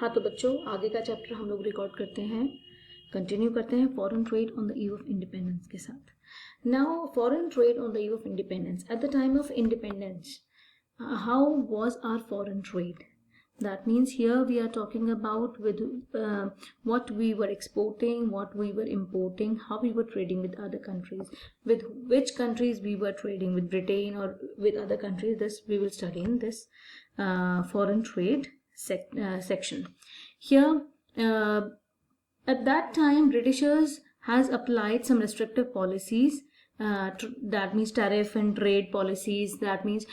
हाँ तो बच्चों, आगे का चैप्टर हम लोग रिकॉर्ड करते हैं, कंटिन्यू करते हैं foreign trade on the eve of independence के साथ. Now foreign trade on the eve of independence. At the time of independence, how was our foreign trade? That means here we are talking about with what we were exporting, what we were importing, how we were trading with other countries, with which countries we were trading, with Britain or with other countries. This we will study in this foreign trade section. Here at that time, Britishers has applied some restrictive policies. That means tariff and trade policies. That means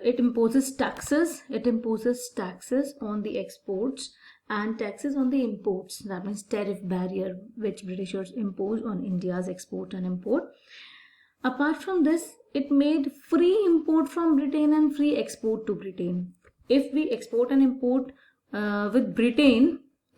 it imposes taxes. It imposes taxes on the exports and taxes on the imports. That means tariff barrier which Britishers imposed on India's export and import. Apart from this, it made free import from Britain and free export to Britain. If we export and import with Britain,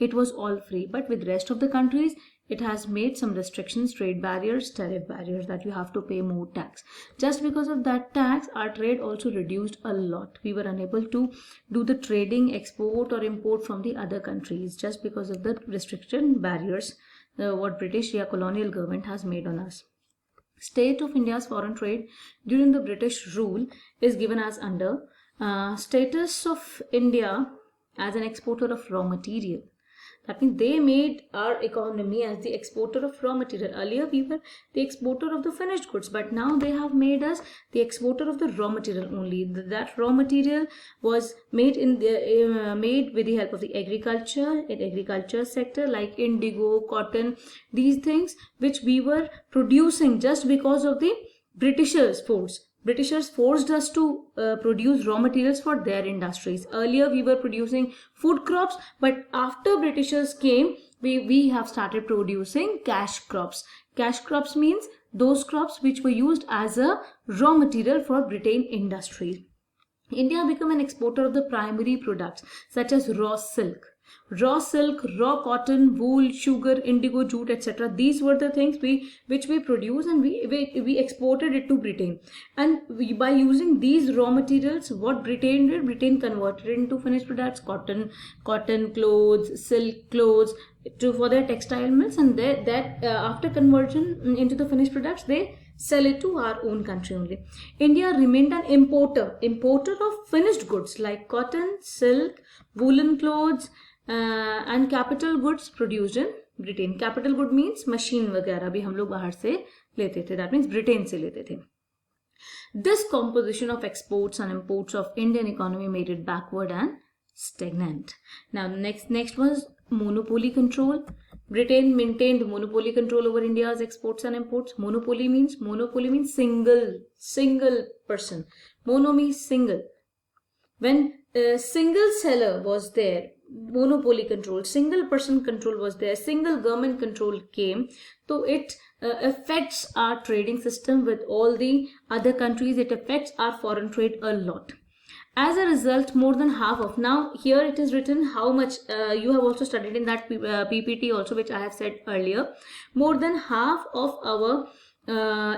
it was all free, but with rest of the countries, it has made some restrictions, trade barriers, tariff barriers, that you have to pay more tax. Just because of that tax, our trade also reduced a lot. We were unable to do the trading, export or import from the other countries just because of the restriction barriers what British colonial government has made on us. State of India's foreign trade during the British rule is given as under status of India as an exporter of raw material. That means they made our economy as the exporter of raw material. Earlier we were the exporter of the finished goods, but now they have made us the exporter of the raw material only. That raw material was made in the made with the help of the agriculture sector, like indigo, cotton, these things which we were producing just because of the Britishers' force. Britishers forced us to produce raw materials for their industries. Earlier we were producing food crops, but after Britishers came, we have started producing cash crops. Cash crops means those crops which were used as a raw material for Britain industry. India became an exporter of the primary products such as raw silk, raw cotton, wool, sugar, indigo, jute, etc. These were the things which we produce, and we exported it to Britain. And by using these raw materials, what Britain did, Britain converted it into finished products, cotton clothes, silk clothes, for their textile mills, and after conversion into the finished products, they sell it to our own country only. India remained an importer of finished goods like cotton, silk, woolen clothes and capital goods produced in Britain. Capital good means machine वगैरह भी हम लोग बाहर से लेते थे. That means Britain से लेते थे. This composition of exports and imports of Indian economy made it backward and stagnant. Now next was monopoly control. Britain maintained monopoly control over India's exports and imports. Monopoly means single person. Mono means single. When a single seller was there, monopoly control, single person control was there, single government control came, so it affects our trading system with all the other countries. It affects our foreign trade a lot. As a result, more than half of, now here it is written how much, you have also studied in that PPT also, which I have said earlier, more than half of our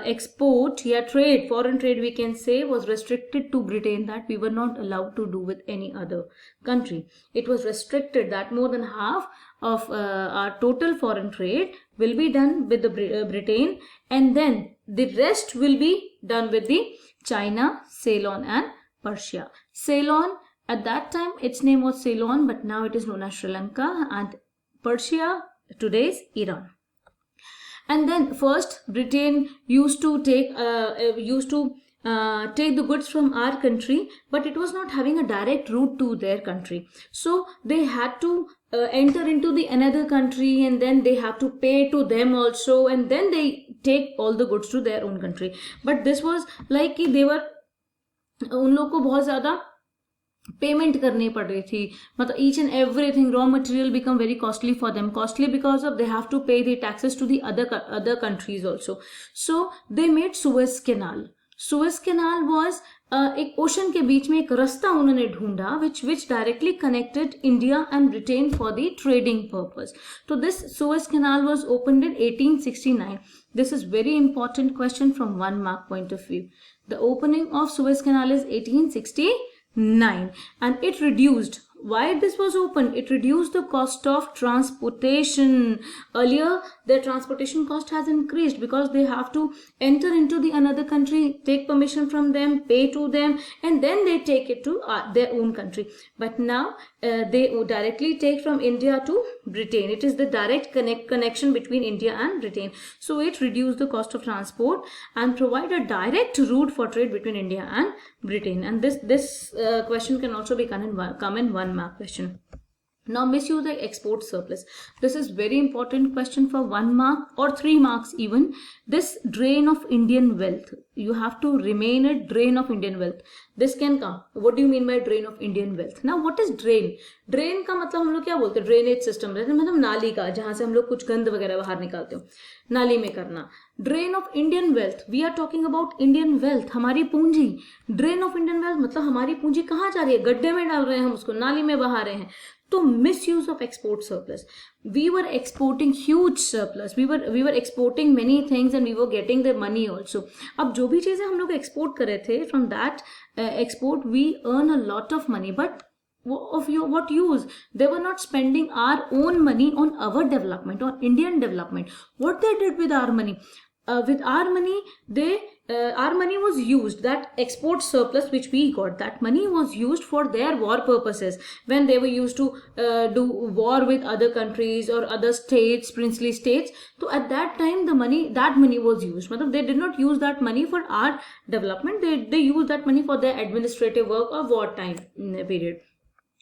export, foreign trade we can say, was restricted to Britain, that we were not allowed to do with any other country. It was restricted that more than half of our total foreign trade will be done with the Britain, and then the rest will be done with the China, Ceylon and Persia. Ceylon, at that time its name was Ceylon, but now it is known as Sri Lanka, and Persia today is Iran. And then first Britain used to take the goods from our country, but it was not having a direct route to their country, so they had to enter into the another country, and then they have to pay to them also, and then they take all the goods to their own country. But this was like they were, उन लोग को बहुत ज़्यादा payment करनी पड़ रही थी. मतलब each and everything, raw material become very costly for them. Costly because of they have to pay the taxes to the other countries also. So they made Suez Canal. Suez Canal was एक ocean के बीच में एक रास्ता उन्होंने ढूंढा which directly connected India and Britain for the trading purpose. So this Suez Canal was opened in 1869. This is very important question from 1 mark point of view. The opening of Suez Canal is 1869, and it reduced Why this was open? It reduced the cost of transportation. Earlier, their transportation cost has increased because they have to enter into the another country, take permission from them, pay to them, and then they take it to their own country. But now they directly take from India to Britain. It is the direct connection between India and Britain. So it reduced the cost of transport and provide a direct route for trade between India and Britain. And this question can also be come in 1 mark question. Now, misuse the export surplus. This is very important question for 1 mark or 3 marks even. This drain of Indian wealth. You have to remain a drain of Indian wealth. This can come. What do you mean by drain of Indian wealth? Now, what is drain? Drain का मतलब हम लोग क्या बोलते हैं? Drainage system मतलब नाली का, जहां से हम लोग कुछ गंद वगैरह बाहर निकालते हो, नाली में करना. Drain of Indian wealth. We are talking about Indian wealth, हमारी पूंजी. ड्रेन ऑफ इंडियन वेल्थ मतलब हमारी पूंजी कहाँ जा रही है? गड्ढे में डाल रहे हैं हम उसको, नाली में बहा रहे हैं. तो misuse of export surplus. We were exporting huge surplus. We were exporting many things and we were getting the money also. अब जो भी चीजें हम लोग एक्सपोर्ट कर रहे थे, from that export we earn a lot of money. But of what use? They were not spending our own money on our development, on Indian development. What they did with our money? With our money, our money was used, that export surplus which we got, that money was used for their war purposes. When they were used to do war with other countries or other states, princely states, so at that time that money was used. They did not use that money for our development, they used that money for their administrative work or wartime period.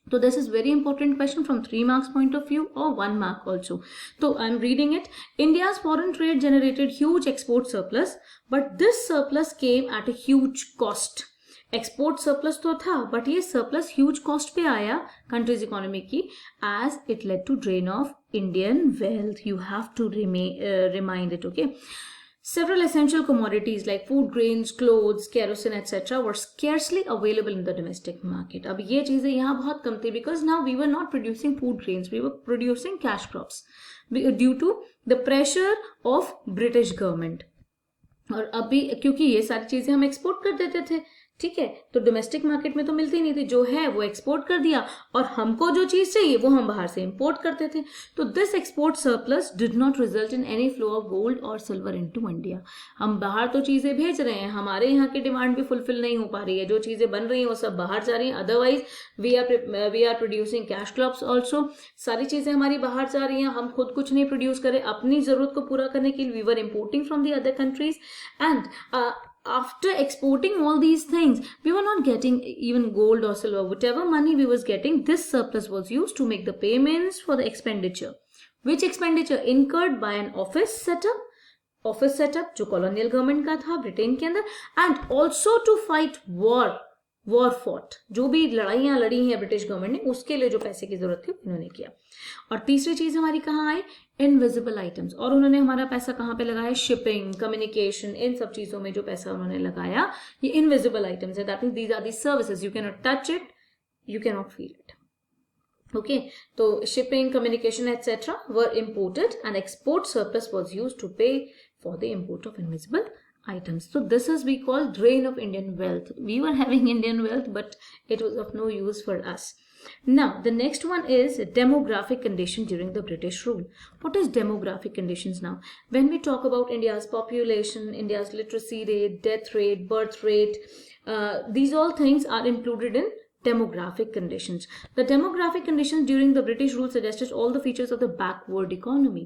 So this is very important question from 3 marks point of view or 1 mark also. So I'm reading it. India's foreign trade generated huge export surplus, but this surplus came at a huge cost. Export surplus तो था, but ये surplus huge cost पे आया country's economy की, as it led to drain of Indian wealth. You have to remind it, okay? Several essential commodities like food grains, clothes, kerosene, etc. were scarcely available in the domestic market. अब ये चीजें यहाँ बहुत कम थी because now we were not producing food grains, we were producing cash crops due to the pressure of British government. और अभी क्योंकि ये सारी चीजें हम एक्सपोर्ट कर देते थे, ठीक है, तो डोमेस्टिक मार्केट में तो मिलती नहीं थी, जो है वो एक्सपोर्ट कर दिया और हमको जो चीज चाहिए वो हम बाहर से इंपोर्ट करते थे. तो this export surplus did not result in any flow of gold और सिल्वर इनटू इंडिया. हम बाहर तो चीजें भेज रहे हैं, हमारे यहाँ की डिमांड भी फुलफिल नहीं हो पा रही है, जो चीजें बन रही हैं वो सब बाहर जा रही हैं. Otherwise we are producing cash crops also. सारी चीजें हमारी बाहर जा रही हैं, हम खुद कुछ नहीं प्रोड्यूस करें अपनी जरूरत को पूरा करने के लिए. We were importing from the other countries and after exporting all these things, we were not getting even gold or silver. Whatever money we was getting, this surplus was used to make the payments for the expenditure. Which expenditure? Incurred by an office setup जो colonial government का था Britain के अंदर, and also to fight war fought. जो भी लड़ाइयाँ लड़ी हैं ब्रिटिश गवर्नमेंट ने, उसके लिए जो पैसे की जरूरत थी उन्होंने किया. और तीसरी चीज हमारी कहाँ आई? Invisible items. और उन्होंने हमारा पैसा कहाँ पे लगाया? शिपिंग, कम्युनिकेशन, इन सब चीजों में जो पैसा उन्होंने लगाया ये इनविजिबल आइटम्स है. That means these are the services, you can not touch it, you can not feel it. Okay, तो shipping, communication etcetera were imported and export surplus was use to pay for the import of invisible items. So this is we call drain of Indian wealth. We were having Indian wealth, but it was of no use for us. Now the next one is demographic condition during the British rule. What is demographic conditions? Now when we talk about India's population, India's literacy rate, death rate, birth rate, these all things are included in demographic conditions. The demographic conditions during the British rule suggested all the features of the backward economy.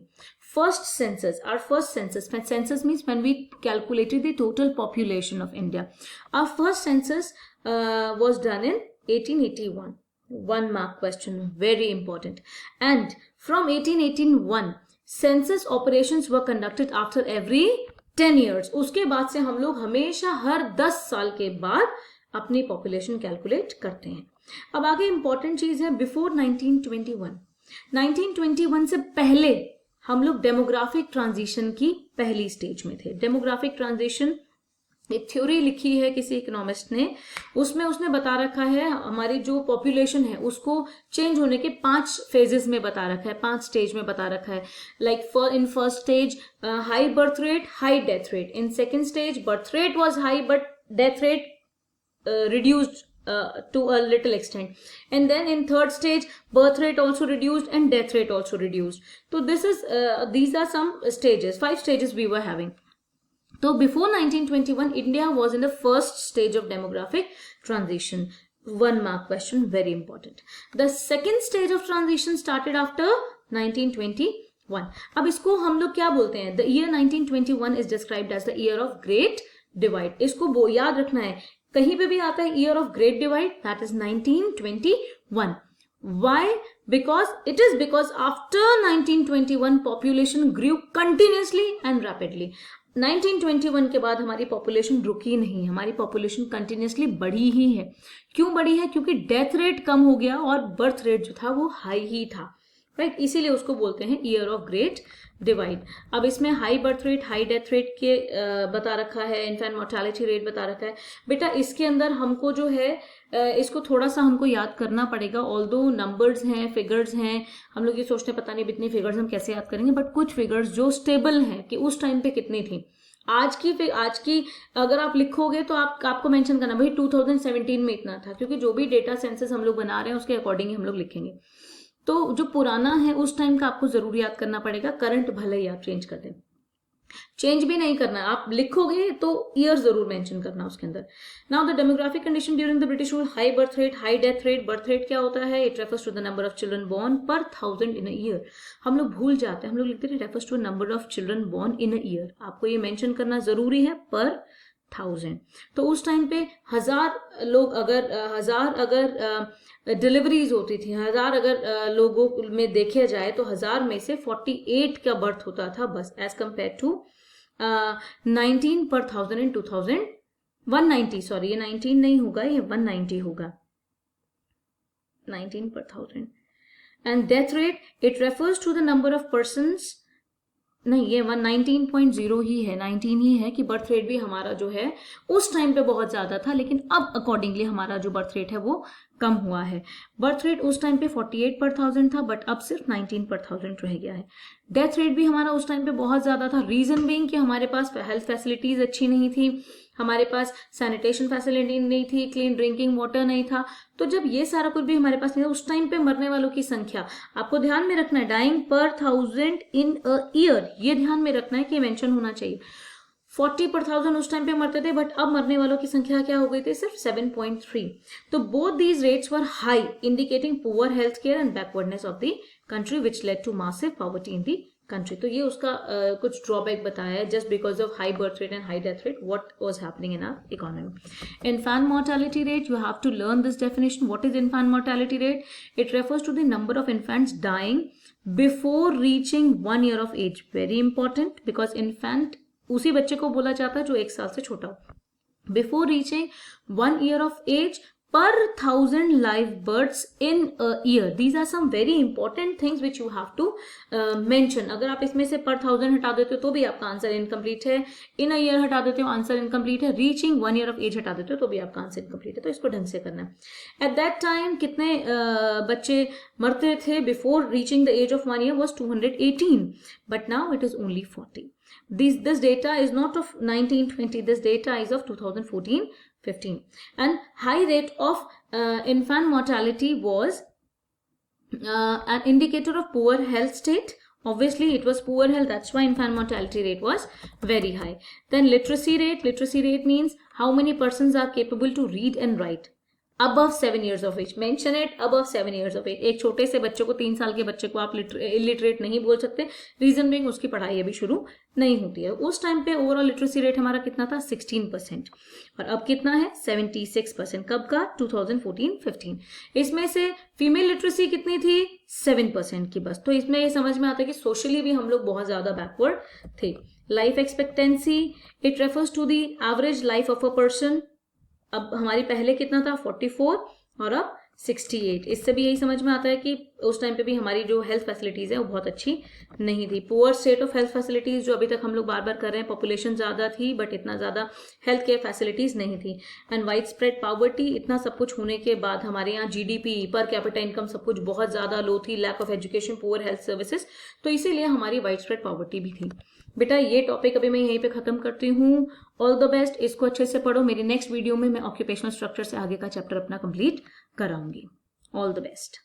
First census, our first census, census means when we calculated the total population of India. Our first census was done in 1881. 1 mark question, very important. And from 1881, census operations were conducted after every 10 years. उसके बाद से हम लोग हमेशा हर 10 साल के बाद अपनी पॉपुलेशन कैलकुलेट करते हैं. अब आगे इंपॉर्टेंट चीज है, बिफोर 1921 से पहले हम लोग डेमोग्राफिक ट्रांजिशन की पहली स्टेज में थे. डेमोग्राफिक ट्रांजिशन एक थ्योरी लिखी है किसी इकोनॉमिस्ट ने, उसमें उसने बता रखा है हमारी जो पॉपुलेशन है उसको चेंज होने के 5 फेजेस में बता रखा है, 5 स्टेज में बता रखा है. Like in first stage high birth rate, high death rate. In second stage birth rate was high but death rate reduced to a little extent. And then in third stage, birth rate also reduced and death rate also reduced. So these are some stages, 5 stages we were having. So before 1921, India was in the first stage of demographic transition. 1 mark question, very important. The second stage of transition started after 1921. अब इसको हम लोग क्या बोलते हैं? The year 1921 is described as the year of Great Divide. इसको याद रखना है, कहीं पे भी आता है year of Great Divide, that is 1921. Why? Because after 1921 population grew continuously and rapidly. 1921 के बाद हमारी पॉपुलेशन रुकी नहीं, हमारी पॉपुलेशन कंटिन्यूसली बढ़ी ही है. क्यों बढ़ी है? क्योंकि डेथ रेट कम हो गया और बर्थ रेट जो था वो हाई ही था, राइट? इसीलिए उसको बोलते हैं ईयर ऑफ ग्रेट डिवाइड. अब इसमें high birth rate, high death rate के बता रखा है, इन्फेंट मोर्टेलिटी रेट बता रखा है. बेटा इसके अंदर हमको जो है इसको थोड़ा सा हमको याद करना पड़ेगा. ऑल्दो नंबर्स हैं, फिगर्स हैं, हम लोग ये सोचते पता नहीं इतनी फिगर्स हम कैसे याद करेंगे, बट कुछ फिगर्स जो स्टेबल हैं कि उस टाइम पे कितनी थी. आज की अगर आप लिखोगे तो आपको मेंशन करना भाई 2017 में इतना था, क्योंकि जो भी डेटा सेंसस हम लोग बना रहे हैं उसके अकॉर्डिंग हम लोग लिखेंगे. तो जो पुराना है उस टाइम का आपको जरूर याद करना पड़ेगा. करंट भले ही आप चेंज कर दें, चेंज भी नहीं करना, आप लिखोगे तो ईयर जरूर मेंशन करना उसके अंदर. Now the demographic condition during the British rule, high birth rate, high death rate. Birth rate क्या होता है? It refers to the number of children born per 1000 in a year. हम लोग भूल जाते हैं, हम लोग लिखते हैं refers to number of children born in a year. आपको ये मेंशन करना जरूरी है, पर 1000. तो उस टाइम पे 1000 अगर डिलीवरीज होती थी, 1000 अगर लोगों में देखे जाए तो 1000 में से 48 का बर्थ होता था बस, एज कंपेयर टू 19 पर 1000 इन 2000. 190, सॉरी ये 19 नहीं होगा, ये 190 होगा, 19 पर 1000. And death rate, it refers to the number of persons, नहीं ये 19.0 ही है, 19 ही है कि बर्थ रेट भी हमारा जो है उस टाइम पे बहुत ज्यादा था, लेकिन अब अकॉर्डिंगली हमारा जो बर्थ रेट है वो कम हुआ है. बर्थ रेट उस टाइम पे 48 पर 1000 था, बट अब सिर्फ 19 पर 1000 रह गया है. डेथ रेट भी हमारा उस टाइम पे बहुत ज्यादा था. रीजन बीइंग कि हमारे पास हेल्थ फैसिलिटीज अच्छी नहीं थी, हमारे पास सैनिटेशन फैसिलिटी नहीं थी, क्लीन ड्रिंकिंग वाटर नहीं था. तो जब ये सारा कुछ भी हमारे पास नहीं था, उस टाइम पे मरने वालों की संख्या आपको ध्यान में रखना है, डाइंग पर 1000 इन अ ईयर, ये ध्यान में रखना है कि मेंशन होना चाहिए. 40 पर 1000 उस टाइम पे मरते थे, बट अब मरने वालों की संख्या क्या हो गई थी? सिर्फ 7.3. तो both these rates were high, indicating poor health care and backwardness of the country, which led to massive poverty in the country. तो ये उसका कुछ ड्रॉबैक बताया है, just because of high birth rate and high death rate, what was happening in our economy. Infant mortality rate, you have to learn this definition. What is infant mortality rate? It refers to the number of infants dying before reaching 1 year of age. Very important, because infant उसी बच्चे को बोला जाता है जो 1 साल से छोटा हो. Before reaching 1 year of age per 1000 live births in a year. These are some very important things which you have to mention. अगर आप इसमें से per 1000 हटा देते हो तो भी आपका आंसर इनकम्प्लीट है. in a year हटा देते हो आंसर इनकम्प्लीट है. reaching 1 year of age हटा देते हो तो भी आपका आंसर इनकम्प्लीट है. तो इसको ढंग से करना है. at that time कितने बच्चे मरते थे before reaching the age of 1 year was 218, but now it is only 40. This data is not of 1920. This data is of 2014-15. And high rate of infant mortality was an indicator of poor health state. Obviously it was poor health, that's why infant mortality rate was very high. Then literacy rate means how many persons are capable to read and write. above 7 years of age, mention it, above 7 years of age. एक छोटे से बच्चे को, 3 साल के बच्चे को आप इलिटरेट नहीं बोल सकते, रीजन बीइंग उसकी पढ़ाई अभी शुरू नहीं होती है. उस टाइम पे ओवरऑल लिटरेसी रेट हमारा कितना था? 16%. और अब कितना है? 76%. कब का? 2014-15. इसमें से फीमेल लिटरेसी कितनी थी? 7% की बस. तो इसमें ये समझ में आता है कि सोशली भी हम लोग बहुत ज्यादा बैकवर्ड थे. Life expectancy, it refers to the average life of a person. अब हमारी पहले कितना था? 44 और अब 68। इससे भी यही समझ में आता है कि उस टाइम पे भी हमारी जो हेल्थ फैसिलिटीज़ है वो बहुत अच्छी नहीं थी। Poor state of health facilities जो अभी तक हम लोग बार बार कर रहे हैं, पॉपुलेशन ज़्यादा थी बट इतना ज़्यादा हेल्थ केयर फैसिलिटीज़ नहीं थी। एंड वाइड स्प्रेड पॉवर्टी, इतना सब कुछ होने के बाद हमारे यहाँ GDP पर कैपिटा इनकम सब कुछ बहुत ज़्यादा लो थी, lack of education, poor health services, तो इसीलिए हमारी वाइड स्प्रेड पॉवर्टी भी थी। बेटा ये टॉपिक अभी मैं यहीं पे खत्म करती हूँ। ऑल द बेस्ट, इसको अच्छे से पढ़ो। मेरी नेक्स्ट वीडियो में मैं ऑक्यूपेशनल स्ट्रक्चर से आगे का चैप्टर अपना कंप्लीट कराऊंगी। All the best.